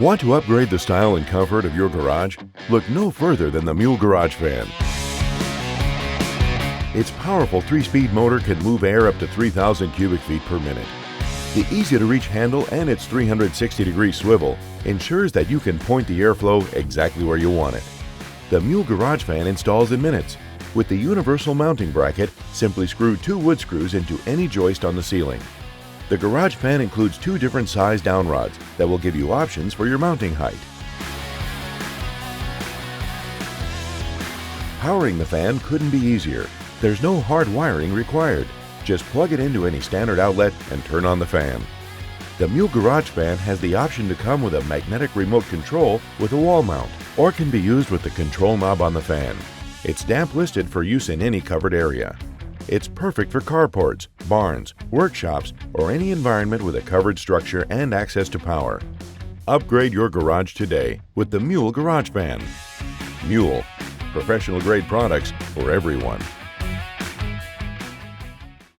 Want to upgrade the style and comfort of your garage? Look no further than the MULE Garage Fan. Its powerful 3-speed motor can move air up to 3,000 cubic feet per minute. The easy-to-reach handle and its 360-degree swivel ensures that you can point the airflow exactly where you want it. The MULE Garage Fan installs in minutes. With the universal mounting bracket, simply screw 2 wood screws into any joist on the ceiling. The Garage Fan includes 2 different size downrods that will give you options for your mounting height. Powering the fan couldn't be easier. There's no hard wiring required. Just plug it into any standard outlet and turn on the fan. The MULE Garage Fan has the option to come with a magnetic remote control with a wall mount, or can be used with the control knob on the fan. It's damp listed for use in any covered area. It's perfect for carports, barns, workshops, or any environment with a covered structure and access to power. Upgrade your garage today with the MULE Garage Fan. MULE, professional grade products for everyone.